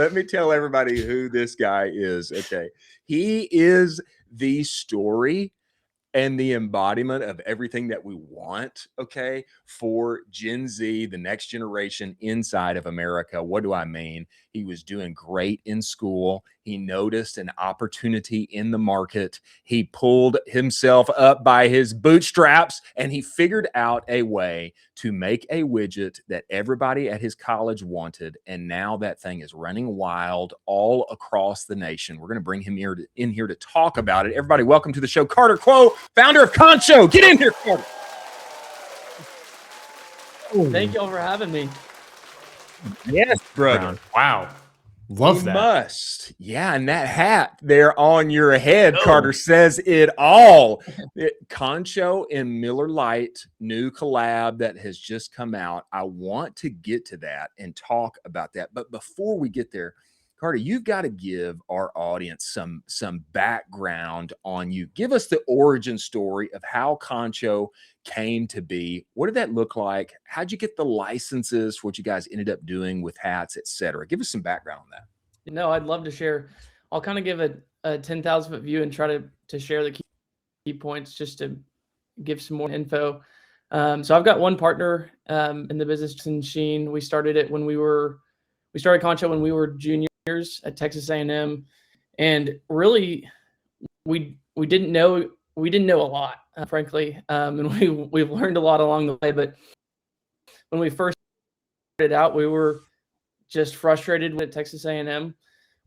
Let me tell everybody who this guy is. Okay. He is the story and the embodiment of everything that we want, okay, for Gen Z, the next generation inside of America. What do I mean? He was doing great in school. He noticed an opportunity in the market. He pulled himself up by his bootstraps and he figured out a way to make a widget that everybody at his college wanted. And now that thing is running wild all across the nation. We're going to bring him in here to talk about it. Everybody, welcome to the show, Carter Quo, founder of Concho. Get in here, Carter. Thank you all for having me. Yes, brother. Wow. Love that. Must. Yeah, and that hat there on your head, Carter, says it all. Concho and Miller Lite, new collab that has just come out. I want to get to that and talk about that. But before we get there, Carter, you've got to give our audience some background on you. Give us the origin story of how Concho came to be. What did that look like? How'd you get the licenses? What you guys ended up doing with hats, etc. Give us some background on that. No, I'd love to share. I'll kind of give a 10,000 foot view and try to share the key points just to give some more info. So I've got one partner in the business, in Sheen. We started Concho when we were juniors at Texas A&M, and really we didn't know a lot, frankly, and we've learned a lot along the way. But when we first started out, we were just frustrated with Texas A&M.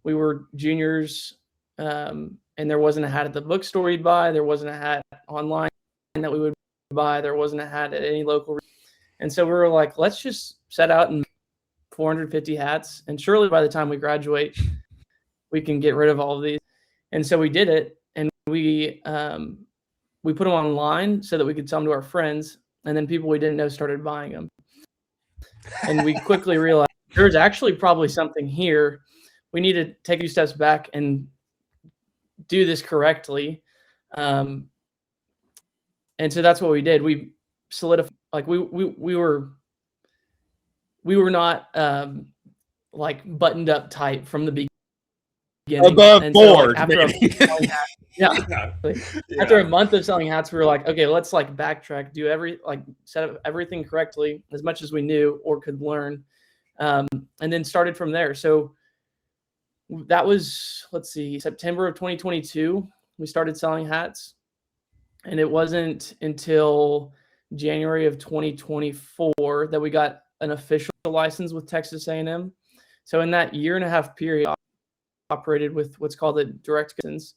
We were juniors, and there wasn't a hat at the bookstore we'd buy. There wasn't a hat online that we would buy. There wasn't a hat at any local. And so we were like, let's just set out and 450 hats, and surely by the time we graduate, we can get rid of all of these. And so we did it, and we put them online so that we could sell them to our friends, and then people we didn't know started buying them. And we quickly realized there's actually probably something here. We need to take a few steps back and do this correctly. And so that's what we did. We solidified, like we were not like buttoned up tight from the beginning. Above board. After a month of selling hats, we were like, okay, let's like backtrack, set up everything correctly as much as we knew or could learn. And then started from there. So that was, September of 2022, we started selling hats. And it wasn't until January of 2024 that we got an official license with Texas A&M. So in that 1.5 year period, operated with what's called a direct license.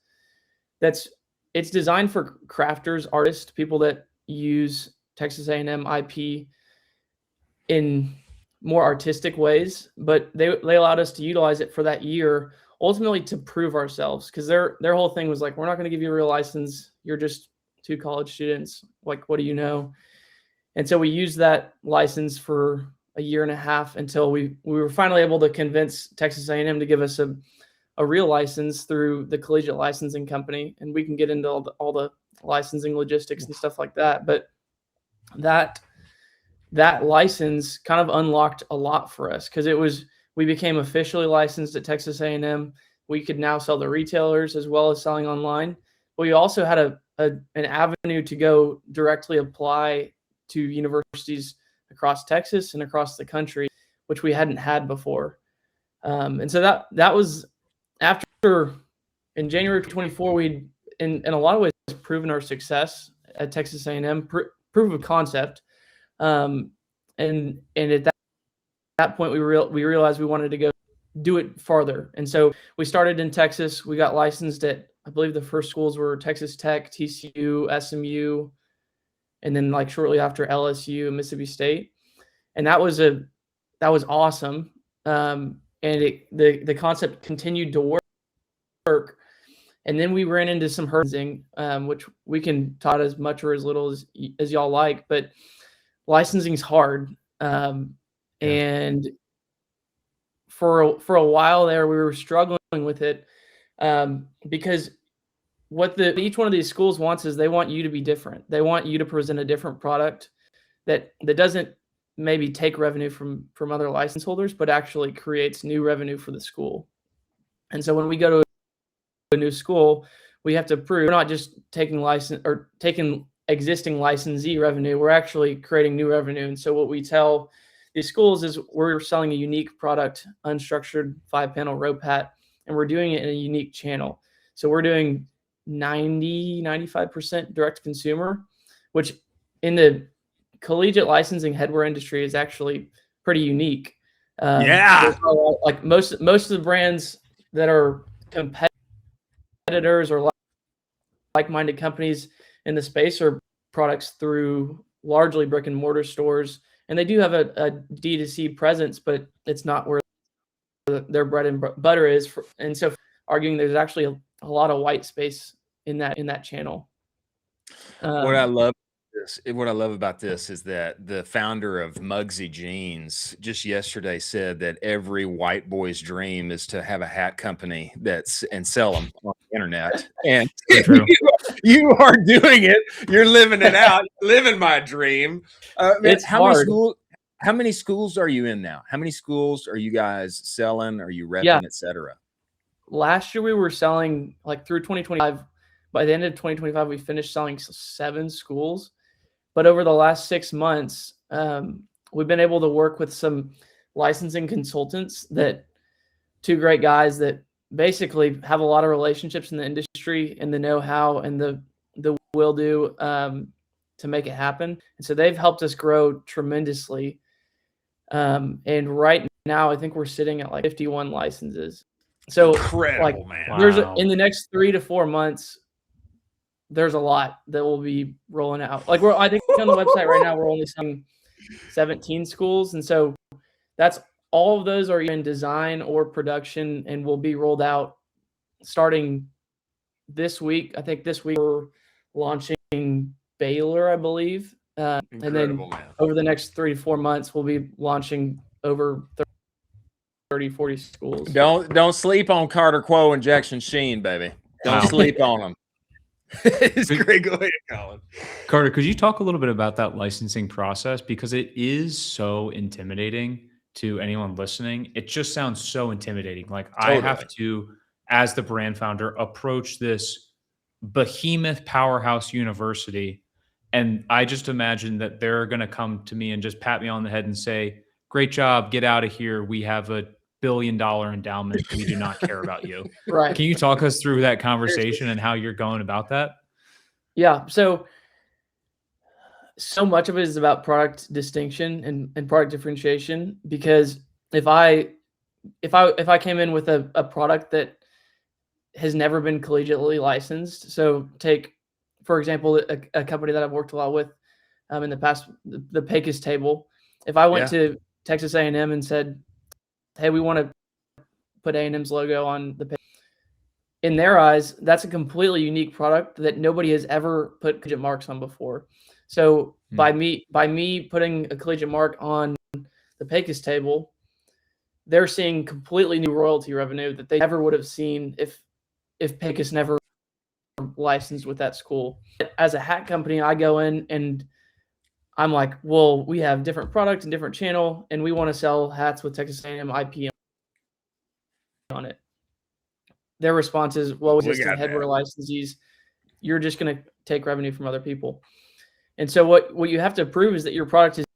It's designed for crafters, artists, people that use Texas A&M IP in more artistic ways, but they allowed us to utilize it for that year, ultimately to prove ourselves, because their whole thing was like, we're not going to give you a real license. You're just 2 college students. Like, what do you know? And so we used that license for 1.5 years until we were finally able to convince Texas A&M to give us a real license through the collegiate licensing company. And we can get into all the licensing logistics and stuff like that. But that license kind of unlocked a lot for us, because we became officially licensed at Texas A&M. We could now sell to retailers as well as selling online. But we also had an avenue to go directly apply to universities across Texas and across the country, which we hadn't had before. And so that was after, in January of 2024, we'd in a lot of ways proven our success at Texas A&M, proof of concept. And at that point, we realized we wanted to go do it farther. And so we started in Texas. We got licensed at, I believe the first schools were Texas Tech, TCU, SMU, and then like shortly after LSU and Mississippi State. And that was awesome. And the concept continued to work. And then we ran into some hurdles, which we can talk as much or as little as y'all like, but licensing is hard. And for a while there, we were struggling with it, because what each one of these schools wants is they want you to be different. They want you to present a different product that doesn't maybe take revenue from other license holders, but actually creates new revenue for the school. And so when we go to a new school, we have to prove we're not just taking existing licensee revenue, we're actually creating new revenue. And so what we tell these schools is we're selling a unique product, unstructured 5-panel rope hat, and we're doing it in a unique channel. So we're doing 95% direct to consumer, which in the collegiate licensing headwear industry is actually pretty unique. Like most of the brands that are competitors or like-minded companies in the space are products through largely brick and mortar stores, and they do have a D2C presence, but it's not where their bread and butter is. And so arguing there's actually a lot of white space in that channel. What I love about this is that the founder of Muggsy Jeans just yesterday said that every white boy's dream is to have a hat company and sell them on the internet. And you are doing it. You're living it out. You're living my dream. It's hard. How many schools are you in now? How many schools are you guys selling? Are you repping, etc.? Last year we were selling like through 2025. By the end of 2025, we finished selling 7 schools. But over the last 6 months, we've been able to work with some licensing consultants, 2 great guys that basically have a lot of relationships in the industry and the know-how and the will do to make it happen. And so they've helped us grow tremendously. And right now, I think we're sitting at like 51 licenses. So incredible, man. There's in the next 3 to 4 months, there's a lot that will be rolling out. Like I think on the website right now, we're only selling 17 schools. And so that's all of those are in design or production and will be rolled out starting this week. I think this week we're launching Baylor, I believe. And then over the next 3 to 4 months, we'll be launching over 30, 40 schools. Don't sleep on Carter Quo and Jackson Sheen, baby. Don't sleep on them. It's great. Go ahead, Colin. Carter, could you talk a little bit about that licensing process? Because it is so intimidating to anyone listening. It just sounds so intimidating. Like totally. I have to, as the brand founder, approach this behemoth powerhouse university. And I just imagine that they're going to come to me and just pat me on the head and say, great job, get out of here. We have $1 billion endowment. We do not care about you. Right. Can you talk us through that conversation and how you're going about that? Yeah. So much of it is about product distinction and product differentiation, because if I came in with a product that has never been collegiately licensed, so take, for example, a company that I've worked a lot with in the past, the Pecos Table. If I went to Texas A&M and said, hey, we want to put A&M's logo on the page, in their eyes, that's a completely unique product that nobody has ever put collegiate marks on before. So by me putting a collegiate mark on the Pecos Table, they're seeing completely new royalty revenue that they never would have seen if Pecos never licensed with that school. As a hat company, I go in and I'm like, well, we have different product and different channel, and we want to sell hats with Texas A&M IP on it. Their response is, well, existing headwear licensees, you're just going to take revenue from other people. And so what you have to prove is that your product is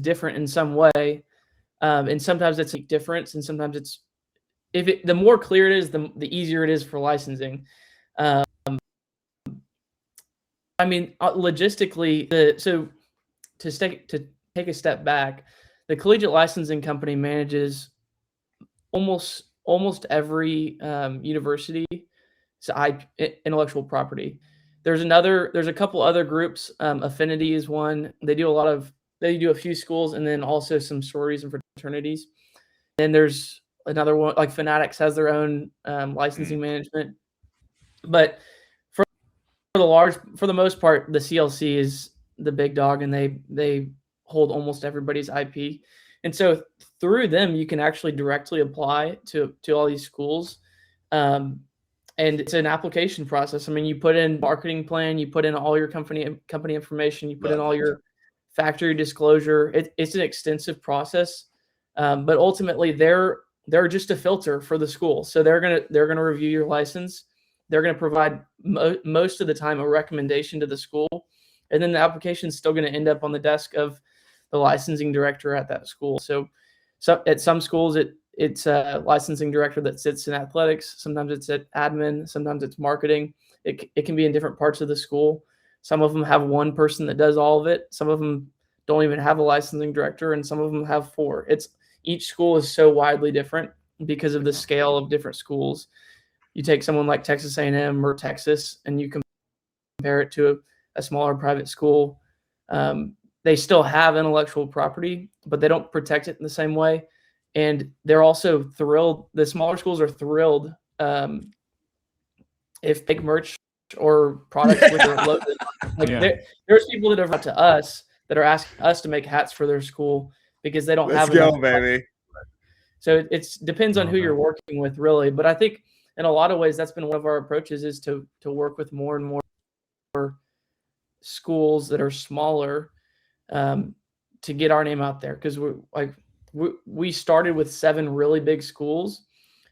different in some way. And sometimes it's a difference, and sometimes it's, the more clear it is, the easier it is for licensing. I mean, logistically, to take a step back, the collegiate licensing company manages almost every university's intellectual property. There's a couple other groups. Affinity is one. They do a few schools, and then also some sororities and fraternities. Then there's another one, like Fanatics has their own licensing management. But for the most part, the CLC is the big dog, and they hold almost everybody's IP. And so through them, you can actually directly apply to all these schools. And it's an application process. I mean, you put in marketing plan, you put in all your company information, you put in all your factory disclosure. It's an extensive process, but ultimately they're just a filter for the school. So they're gonna review your license. They're gonna provide most of the time a recommendation to the school, and then the application is still gonna end up on the desk of the licensing director at that school. So at some schools it's a licensing director that sits in athletics. Sometimes it's at admin. Sometimes it's marketing. It can be in different parts of the school. Some of them have one person that does all of it. Some of them don't even have a licensing director, and some of them have 4. Each school is so widely different because of the scale of different schools. You take someone like Texas A&M or Texas, and you compare it to a smaller private school. They still have intellectual property, but they don't protect it in the same way. And they're also thrilled. The smaller schools are thrilled if fake merch or products with their logo. Like there's people that have come to us that are asking us to make hats for their school because they don't have enough. Baby. So it depends on who you're working with, really. But I think in a lot of ways, that's been one of our approaches, is to work with more and more schools that are smaller to get our name out there. Because we started with 7 really big schools,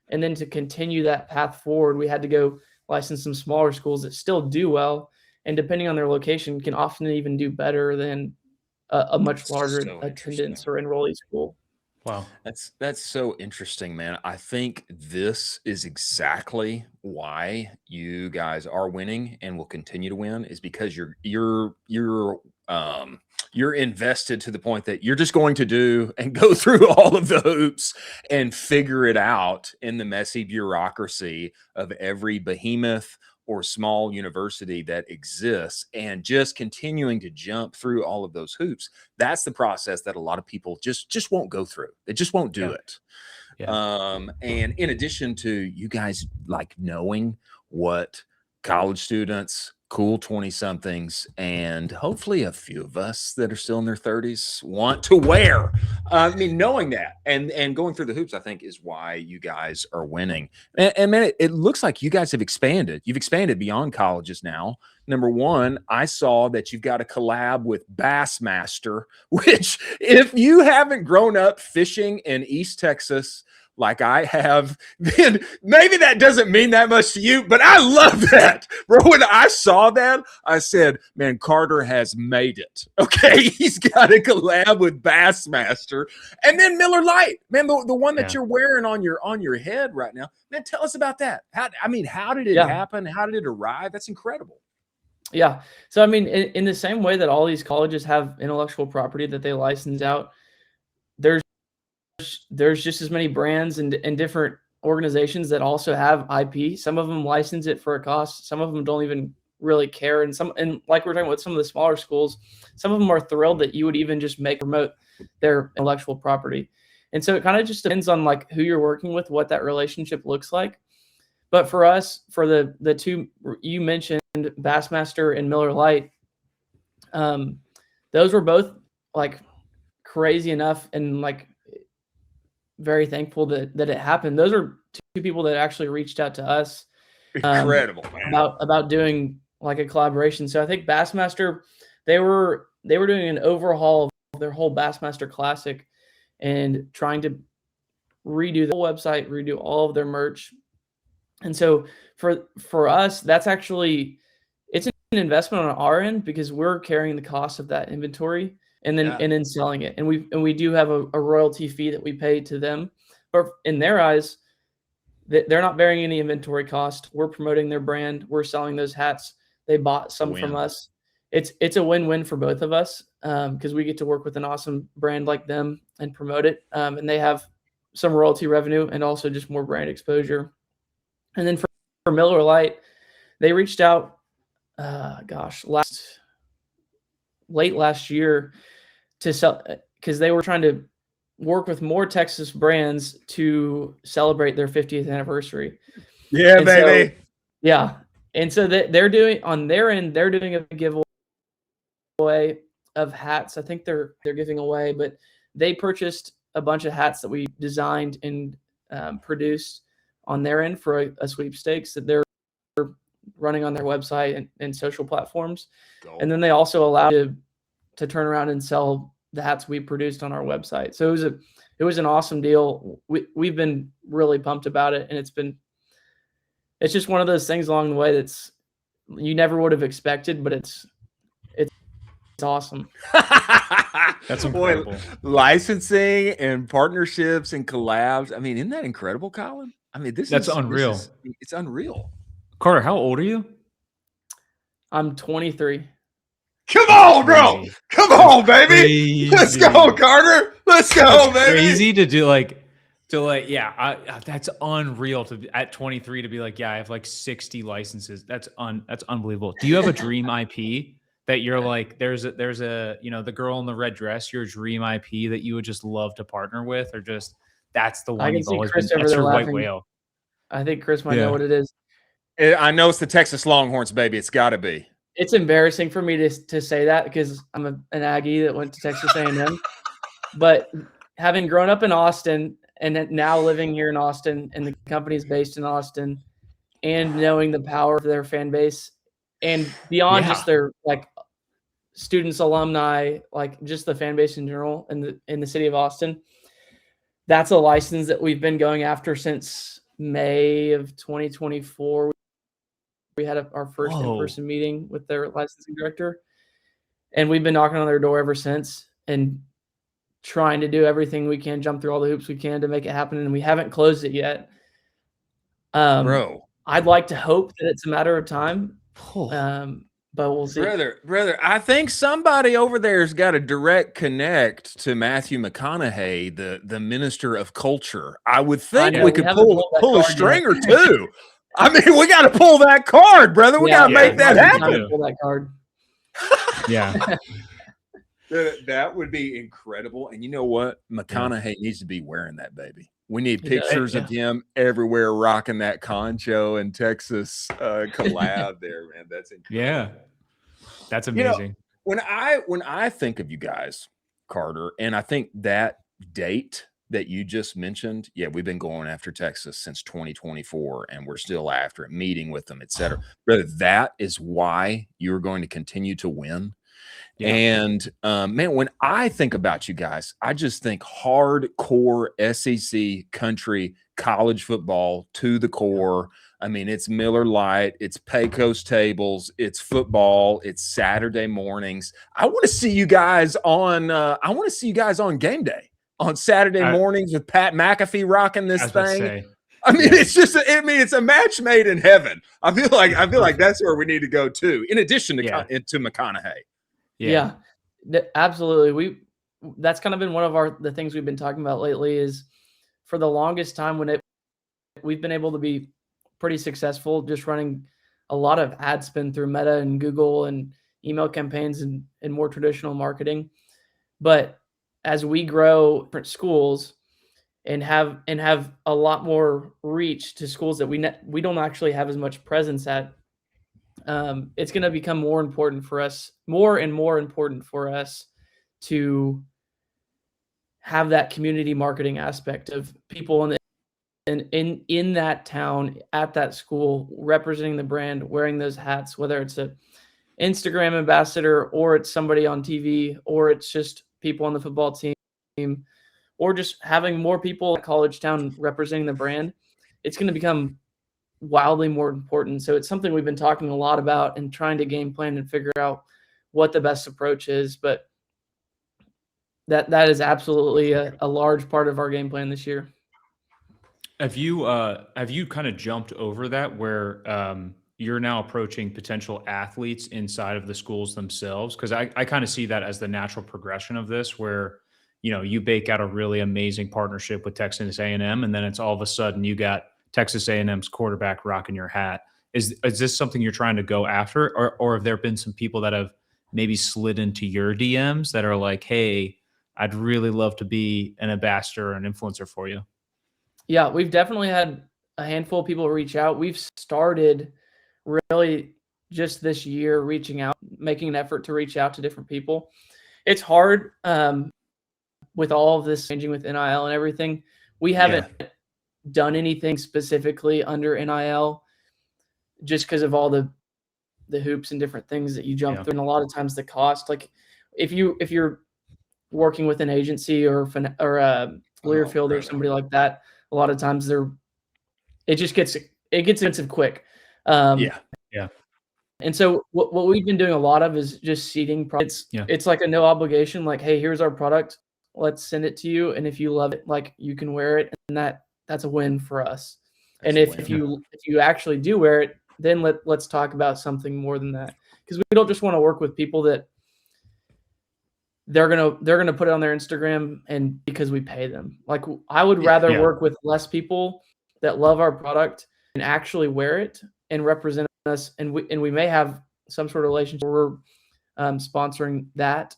and then to continue that path forward, we had to go license some smaller schools that still do well, and depending on their location, can often even do better than a much larger attendance or enrollee school. Wow. That's so interesting, man. I think this is exactly why you guys are winning and will continue to win, is because you're invested to the point that you're just going to do and go through all of the hoops and figure it out in the messy bureaucracy of every behemoth or small university that exists, and just continuing to jump through all of those hoops. That's the process that a lot of people just won't go through. They just won't do it. And in addition to you guys like knowing what college students, cool 20-somethings, and hopefully a few of us that are still in their 30s want to wear. I mean, knowing that and going through the hoops, I think, is why you guys are winning. And man, it looks like you guys have expanded. You've expanded beyond colleges now. Number one, I saw that you've got a collab with Bassmaster, which, if you haven't grown up fishing in East Texas like I have, then maybe that doesn't mean that much to you, but I love that, bro. When I saw that, I said, man, Carter has made it. Okay, he's got a collab with Bassmaster. And then Miller Lite, man, the one that you're wearing on your head right now. Man, tell us about that. How did it happen? How did it arrive? That's incredible. Yeah. So, I mean, in the same way that all these colleges have intellectual property that they license out, there's just as many brands and different organizations that also have IP. Some of them license it for a cost. Some of them don't even really care. And like we're talking about some of the smaller schools, some of them are thrilled that you would even just promote their intellectual property. And so it kind of just depends on like who you're working with, what that relationship looks like. But for us, for the 2 you mentioned, Bassmaster and Miller Lite, those were both like crazy enough and like very thankful that it happened. Those are 2 people that actually reached out to us Incredible, man. about doing like a collaboration. So I think Bassmaster, they were doing an overhaul of their whole Bassmaster Classic and trying to redo the whole website, redo all of their merch. And so for us, that's actually, it's an investment on our end because we're carrying the cost of that inventory and then selling it. And we do have a royalty fee that we pay to them. But in their eyes, they're not bearing any inventory cost. We're promoting their brand. We're selling those hats. They bought some from us. It's a win-win for both of us because we get to work with an awesome brand like them and promote it. And they have some royalty revenue and also just more brand exposure. And then for Miller Lite, they reached out, late last year to sell, because they were trying to work with more Texas brands to celebrate their 50th anniversary. Yeah, baby. And so they're doing on their end, they're doing a giveaway of hats. I think they're giving away, but they purchased a bunch of hats that we designed and produced on their end for a sweepstakes that they're running on their website and social platforms. And then they also allow to to turn around and sell the hats we produced on our website. So it was an awesome deal. We've been really pumped about it, and it's just one of those things along the way that's you never would have expected, but it's awesome. That's incredible. Boy, licensing and partnerships and collabs. I mean, isn't that incredible, Colin? I mean, That's unreal. It's unreal. Carter, how old are you? I'm 23. Come on, bro. Come on, baby. Crazy. Let's go, Carter. Let's go, baby. Crazy to do yeah, that's unreal at 23 to be like, yeah, I have like 60 licenses. That's unbelievable. Do you have a dream IP that you're like, there's a, the girl in the red dress, your dream IP that you would just love to partner with, or just that's the one you've always been, that's your white whale? I think Chris might know what it is. I know it's the Texas Longhorns, baby. It's got to be. It's embarrassing for me to say that because I'm an Aggie that went to Texas A&M. But having grown up in Austin and now living here in Austin, and the company's based in Austin, and knowing the power of their fan base, and beyond just their like students, alumni, like just the fan base in general in the city of Austin, that's a license that we've been going after since May of 2024. We had our first in-person meeting with their licensing director, and we've been knocking on their door ever since and trying to do everything we can, jump through all the hoops we can to make it happen. And we haven't closed it yet. Bro, I'd like to hope that it's a matter of time. But we'll see. Brother, I think somebody over there's got a direct connect to Matthew McConaughey, the Minister of Culture. I would think we could pull a string or two. I mean, we got to pull that card, brother. We got to make that happen. Pull that card. Yeah. That would be incredible. And you know what? McConaughey needs to be wearing that, baby. We need pictures of him everywhere rocking that Concho and Texas collab there, man. That's incredible. Yeah. That's amazing. When I think of you guys, Carter, and I think that date that you just mentioned, we've been going after Texas since 2024, and we're still after it, meeting with them, etc. Brother, that is why you're going to continue to win. Yeah. And man, when I think about you guys, I just think hardcore SEC country college football to the core. I mean, it's Miller Lite, it's Pecos tables, it's football, it's Saturday mornings. I want to see you guys on. I want to see you guys on game day on Saturday mornings with Pat McAfee rocking this thing. I mean, it's just. I mean, it's a match made in heaven. I feel like that's where we need to go to. In addition to McConaughey. Yeah, absolutely. That's kind of been one of the things we've been talking about lately is for the longest time we've been able to be pretty successful just running a lot of ad spend through Meta and Google and email campaigns and more traditional marketing. But as we grow different schools and have a lot more reach to schools that we don't actually have as much presence at, it's going to become more and more important for us to have that community marketing aspect of people in that town, at that school, representing the brand, wearing those hats, whether it's a Instagram ambassador or it's somebody on TV or it's just people on the football team or just having more people at college town representing the brand. It's going to become wildly more important. So it's something we've been talking a lot about and trying to game plan and figure out what the best approach is. But that is absolutely a large part of our game plan this year. Have you kind of jumped over that where you're now approaching potential athletes inside of the schools themselves? Because I kind of see that as the natural progression of this, where you bake out a really amazing partnership with Texas A&M, and then it's all of a sudden you got Texas A&M's quarterback rocking your hat. Is this something you're trying to go after, or have there been some people that have maybe slid into your DMs that are like, hey, I'd really love to be an ambassador or an influencer for you? Yeah, we've definitely had a handful of people reach out. We've started really just this year reaching out, making an effort to reach out to different people. It's hard with all of this changing with NIL and everything. We haven't done anything specifically under NIL just because of all the hoops and different things that you jump through, and a lot of times the cost. Like if you're working with an agency or Learfield or somebody like that, a lot of times it gets expensive quick. Yeah. And so what we've been doing a lot of is just seeding products. It's like a no obligation, like, hey, here's our product. Let's send it to you. And if you love it, like, you can wear it. And that's a win for us. And if you actually do wear it, then let's talk about something more than that. Because we don't just want to work with people that they're gonna put it on their Instagram and because we pay them. Like, I would rather work with less people that love our product and actually wear it and represent us, and we may have some sort of relationship where we're sponsoring that.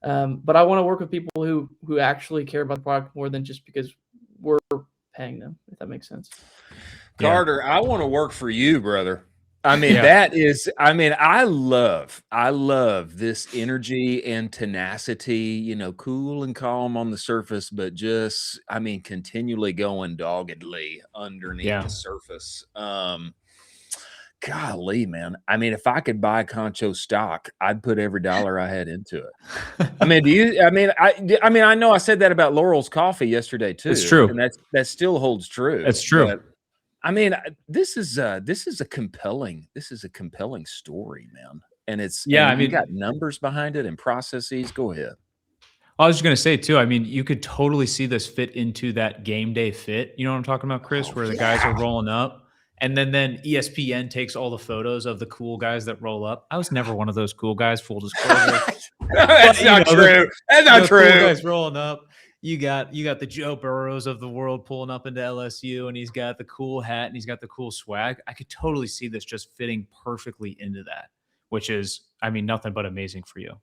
But I want to work with people who actually care about the product more than just because we're paying them, if that makes sense. Carter, I want to work for you, brother. I mean, I love this energy and tenacity, cool and calm on the surface, but just, continually going doggedly underneath the surface. Golly, man. If I could buy Concho stock, I'd put every dollar I had into it. I know I said that about Laurel's coffee yesterday too. It's true. And that still holds true. It's true. But, this is a compelling story, man. And you got numbers behind it and processes. Go ahead. I was just going to say too, you could totally see this fit into that game day fit. You know what I'm talking about, Chris, where the guys are rolling up. And then ESPN takes all the photos of the cool guys that roll up. I was never one of those cool guys, full disclosure. That's not true. That's not true. Cool guys rolling up. You got the Joe Burrows of the world pulling up into LSU, and he's got the cool hat and he's got the cool swag. I could totally see this just fitting perfectly into that, which is, nothing but amazing for you.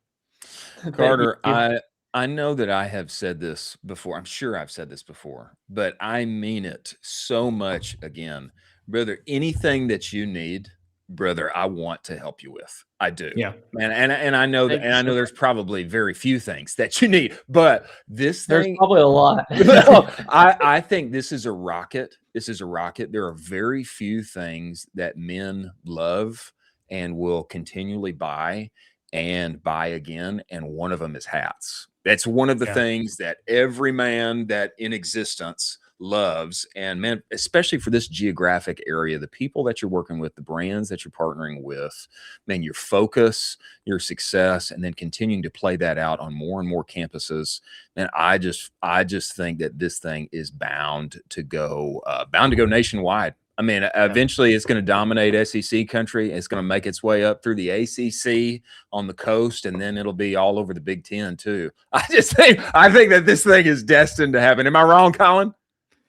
Carter, I know that I have said this before. I'm sure I've said this before, but I mean it so much again. Brother, anything that you need, brother, I want to help you with. I do. Yeah. And I know that, and I know there's probably very few things that you need, but there's probably a lot. I think this is a rocket. This is a rocket. There are very few things that men love and will continually buy and buy again. And one of them is hats. That's one of the things that every man that in existence loves. And man, especially for this geographic area, the people that you're working with, the brands that you're partnering with, man, your focus, your success, and then continuing to play that out on more and more campuses. And I just think that this thing is bound to go nationwide. Eventually it's going to dominate SEC country. It's going to make its way up through the ACC on the coast, and then it'll be all over the Big Ten too. I think that this thing is destined to happen. Am I wrong, Colin?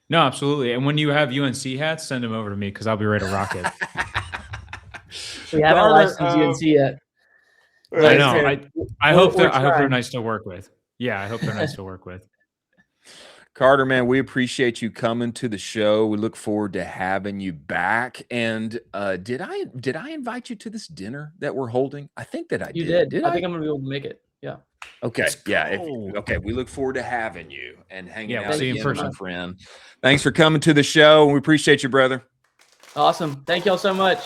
No, absolutely. And when you have UNC hats, send them over to me because I'll be ready to rock it. We haven't licensed UNC yet. I know. I hope they're nice to work with. Yeah, I hope they're nice to work with. Carter, man, we appreciate you coming to the show. We look forward to having you back. And did I invite you to this dinner that we're holding? I think that I did. You did. I think I'm gonna be able to make it. Yeah. Okay. Yeah. Okay. We look forward to having you and hanging out. We'll see you in person, my friend. Thanks for coming to the show. We appreciate you, brother. Awesome. Thank y'all so much.